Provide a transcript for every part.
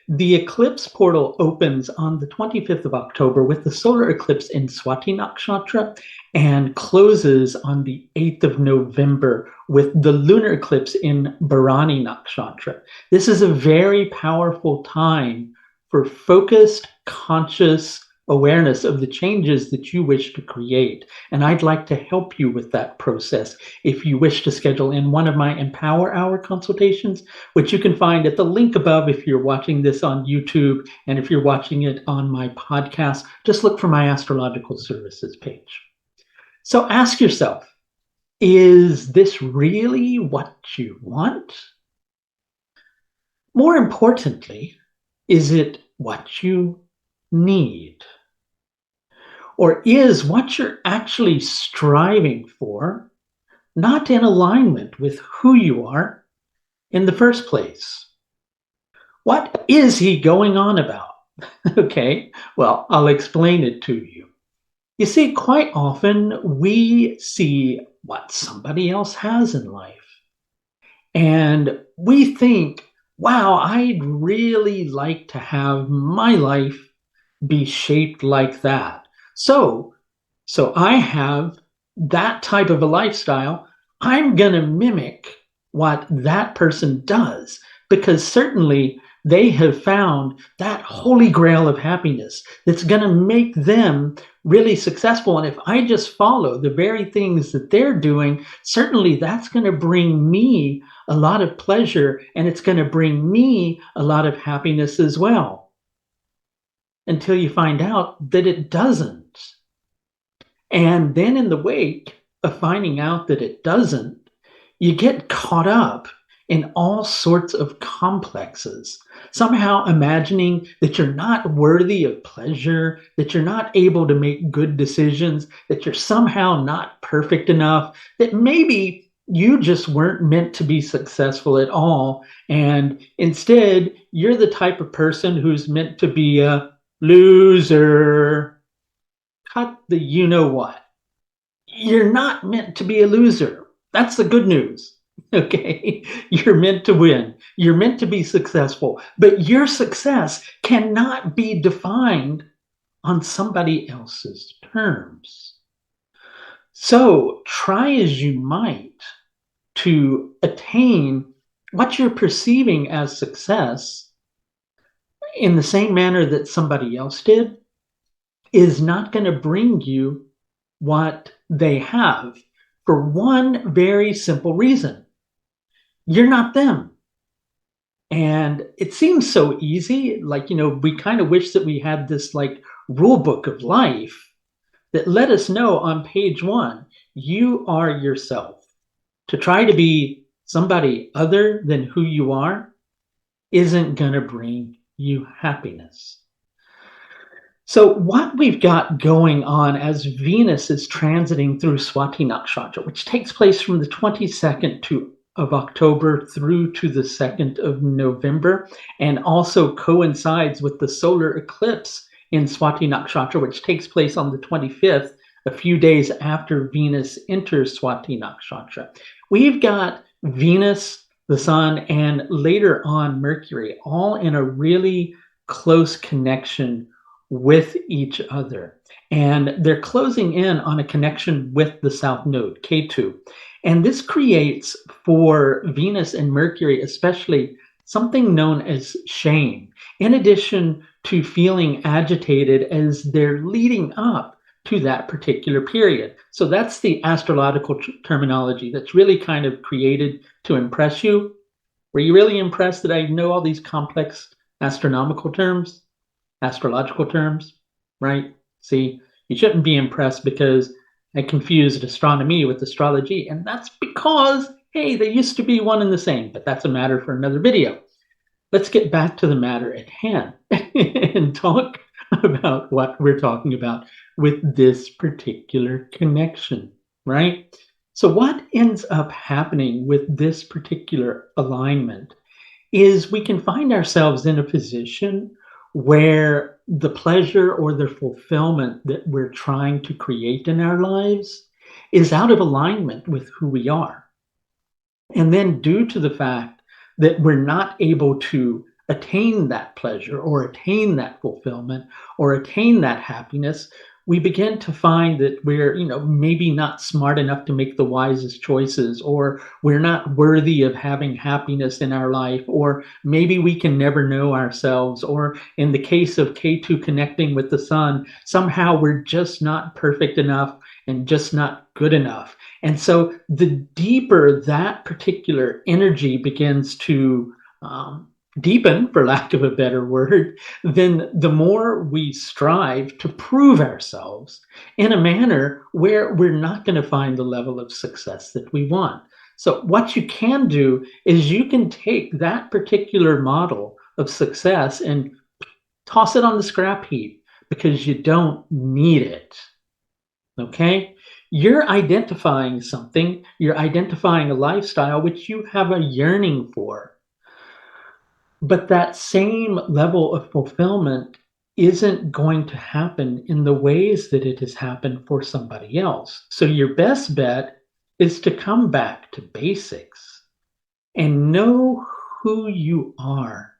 The eclipse portal opens on the 25th of October with the solar eclipse in Swati Nakshatra and closes on the 8th of November with the lunar eclipse in Bharani Nakshatra. This is a very powerful time for focused, conscious awareness of the changes that you wish to create. And I'd like to help you with that process if you wish to schedule in one of my Empower Hour consultations, which you can find at the link above if you're watching this on YouTube. And if you're watching it on my podcast, just look for my astrological services page. So ask yourself, is this really what you want? More importantly, is it what you need? Or is what you're actually striving for not in alignment with who you are in the first place? What is he going on about? Okay, well, I'll explain it to you. You see, quite often we see what somebody else has in life. And we think, wow, I'd really like to have my life be shaped like that. So I have that type of a lifestyle. I'm going to mimic what that person does because certainly they have found that holy grail of happiness that's going to make them really successful. And if I just follow the very things that they're doing, certainly that's going to bring me a lot of pleasure and it's going to bring me a lot of happiness as well. Until you find out that it doesn't. And then in the wake of finding out that it doesn't, you get caught up in all sorts of complexes, somehow imagining that you're not worthy of pleasure, that you're not able to make good decisions, that you're somehow not perfect enough, that maybe you just weren't meant to be successful at all. And instead, you're the type of person who's meant to be a loser. Cut the you know what. You're not meant to be a loser. That's the good news. Okay, you're meant to win. You're meant to be successful, but your success cannot be defined on somebody else's terms. So try as you might to attain what you're perceiving as success in the same manner that somebody else did is not going to bring you what they have for one very simple reason. You're not them. And it seems so easy. Like, we kind of wish that we had this like rule book of life that let us know on page 1, you are yourself. To try to be somebody other than who you are isn't going to bring you happiness. So what we've got going on as Venus is transiting through Swati Nakshatra, which takes place from the 22nd of October through to the 2nd of November, and also coincides with the solar eclipse in Swati Nakshatra, which takes place on the 25th, a few days after Venus enters Swati Nakshatra. We've got Venus, the Sun, and later on Mercury, all in a really close connection with each other. And they're closing in on a connection with the South Node, K2. And this creates for Venus and Mercury especially something known as shame, in addition to feeling agitated as they're leading up to that particular period. So that's the astrological terminology that's really kind of created to impress you. Were you really impressed that I know all these complex astronomical terms? Astrological terms, right? See, you shouldn't be impressed because I confused astronomy with astrology, and that's because, hey, they used to be one and the same, but that's a matter for another video. Let's get back to the matter at hand and talk about what we're talking about with this particular connection, right? So what ends up happening with this particular alignment is we can find ourselves in a position where the pleasure or the fulfillment that we're trying to create in our lives is out of alignment with who we are. And then due to the fact that we're not able to attain that pleasure or attain that fulfillment or attain that happiness, we begin to find that we're, maybe not smart enough to make the wisest choices, or we're not worthy of having happiness in our life, or maybe we can never know ourselves, or in the case of K2 connecting with the sun, somehow we're just not perfect enough and just not good enough. And so the deeper that particular energy begins to deepen, for lack of a better word, then the more we strive to prove ourselves in a manner where we're not going to find the level of success that we want. So, what you can do is you can take that particular model of success and toss it on the scrap heap because you don't need it. Okay? You're identifying something, you're identifying a lifestyle which you have a yearning for. But that same level of fulfillment isn't going to happen in the ways that it has happened for somebody else. So your best bet is to come back to basics and know who you are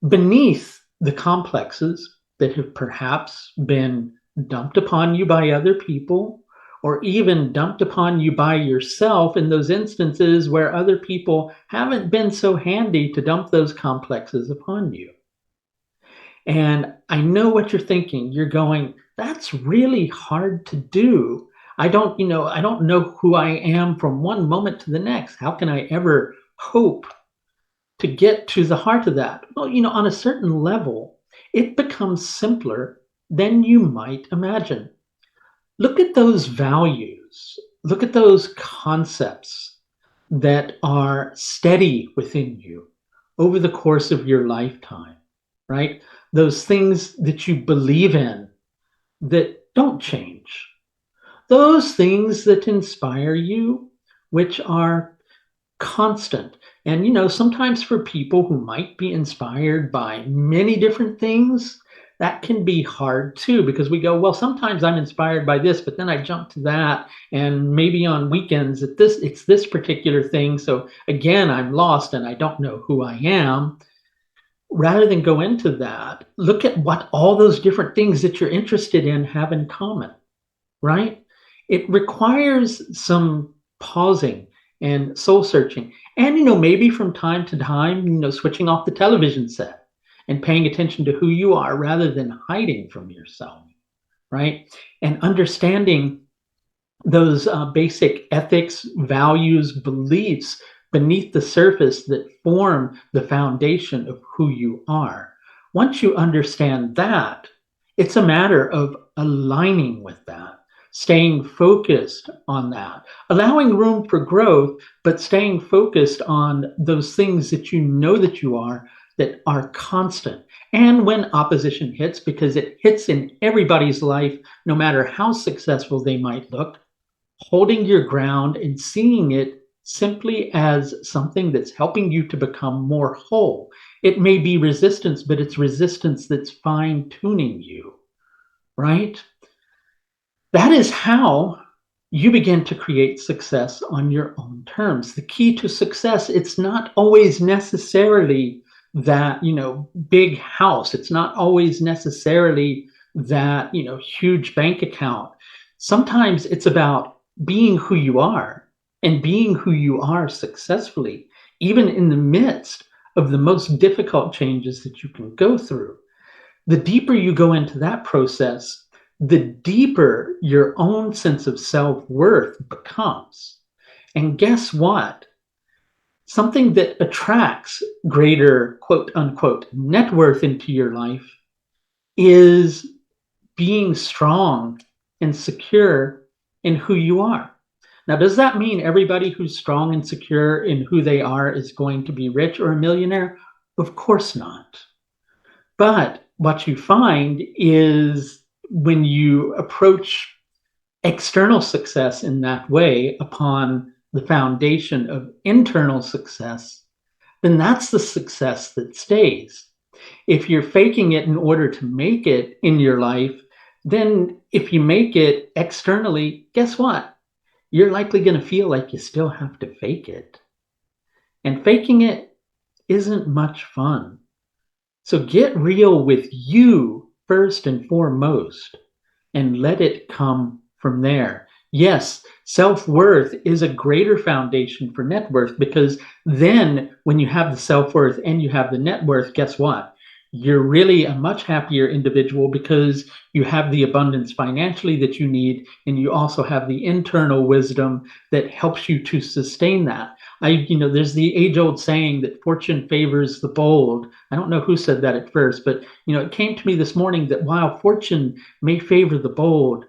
beneath the complexes that have perhaps been dumped upon you by other people, or even dumped upon you by yourself in those instances where other people haven't been so handy to dump those complexes upon you. And I know what you're thinking. You're going, that's really hard to do. I don't know who I am from one moment to the next. How can I ever hope to get to the heart of that? Well, on a certain level, it becomes simpler than you might imagine. Look at those values, look at those concepts that are steady within you over the course of your lifetime, right? Those things that you believe in that don't change, those things that inspire you, which are constant. And, sometimes for people who might be inspired by many different things, that can be hard too, because we go, well, sometimes I'm inspired by this, but then I jump to that. And maybe on weekends it's this particular thing. So again, I'm lost and I don't know who I am. Rather than go into that, look at what all those different things that you're interested in have in common, right? It requires some pausing and soul searching. And, maybe from time to time, switching off the television set and paying attention to who you are rather than hiding from yourself, right? And understanding those basic ethics, values, beliefs beneath the surface that form the foundation of who you are. Once you understand that, it's a matter of aligning with that, staying focused on that, allowing room for growth, but staying focused on those things that you know that you are that are constant. And when opposition hits, because it hits in everybody's life, no matter how successful they might look, holding your ground and seeing it simply as something that's helping you to become more whole. It may be resistance, but it's resistance that's fine tuning you, right? That is how you begin to create success on your own terms. The key to success, it's not always necessarily that, big house. It's not always necessarily that, huge bank account. Sometimes it's about being who you are and being who you are successfully, even in the midst of the most difficult changes that you can go through. The deeper you go into that process, the deeper your own sense of self-worth becomes. And guess what? Something that attracts greater quote unquote net worth into your life is being strong and secure in who you are. Now, does that mean everybody who's strong and secure in who they are is going to be rich or a millionaire? Of course not. But what you find is when you approach external success in that way upon the foundation of internal success, then that's the success that stays. If you're faking it in order to make it in your life, then if you make it externally, guess what? You're likely going to feel like you still have to fake it. And faking it isn't much fun. So get real with you first and foremost and let it come from there. Yes, self worth is a greater foundation for net worth because then when you have the self worth and you have the net worth, guess what? You're really a much happier individual because you have the abundance financially that you need, and you also have the internal wisdom that helps you to sustain that. There's the age old saying that fortune favors the bold. I don't know who said that at first, but it came to me this morning that while fortune may favor the bold,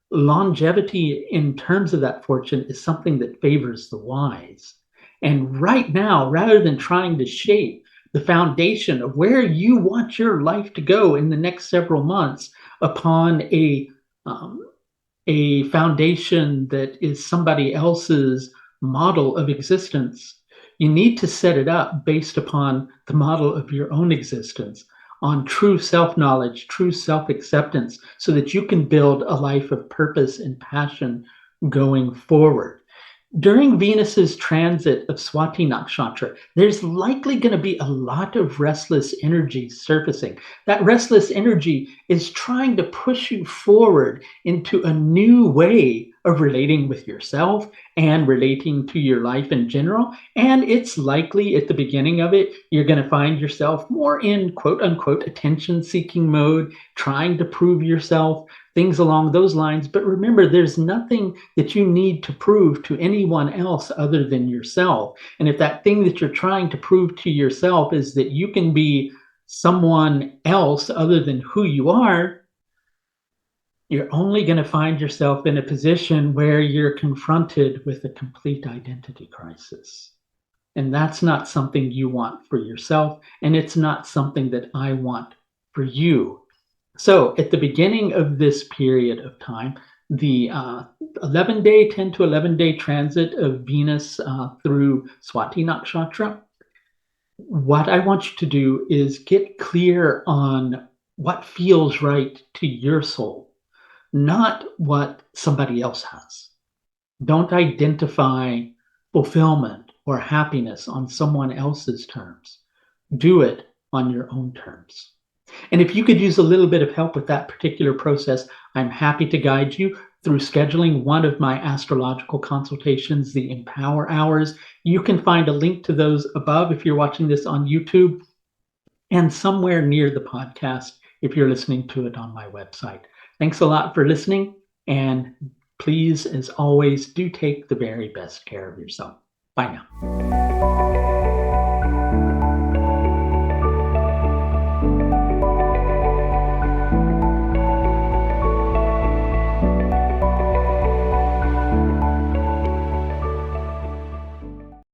longevity in terms of that fortune is something that favors the wise. And right now, rather than trying to shape the foundation of where you want your life to go in the next several months upon um, a foundation that is somebody else's model of existence, you need to set it up based upon the model of your own existence, on true self knowledge, true self acceptance, so that you can build a life of purpose and passion going forward. During Venus's transit of Swati Nakshatra, there's likely going to be a lot of restless energy surfacing. That restless energy is trying to push you forward into a new way of relating with yourself and relating to your life in general. And it's likely at the beginning of it, you're going to find yourself more in quote unquote attention seeking mode, trying to prove yourself, things along those lines. But remember, there's nothing that you need to prove to anyone else other than yourself. And if that thing that you're trying to prove to yourself is that you can be someone else other than who you are, you're only going to find yourself in a position where you're confronted with a complete identity crisis. And that's not something you want for yourself. And it's not something that I want for you. So at the beginning of this period of time, the 11-day, 10 to 11-day transit of Venus through Swati Nakshatra, what I want you to do is get clear on what feels right to your soul, not what somebody else has. Don't identify fulfillment or happiness on someone else's terms. Do it on your own terms. And if you could use a little bit of help with that particular process, I'm happy to guide you through scheduling one of my astrological consultations, the Empower Hours. You can find a link to those above if you're watching this on YouTube and somewhere near the podcast if you're listening to it on my website. Thanks a lot for listening. And please, as always, do take the very best care of yourself. Bye now.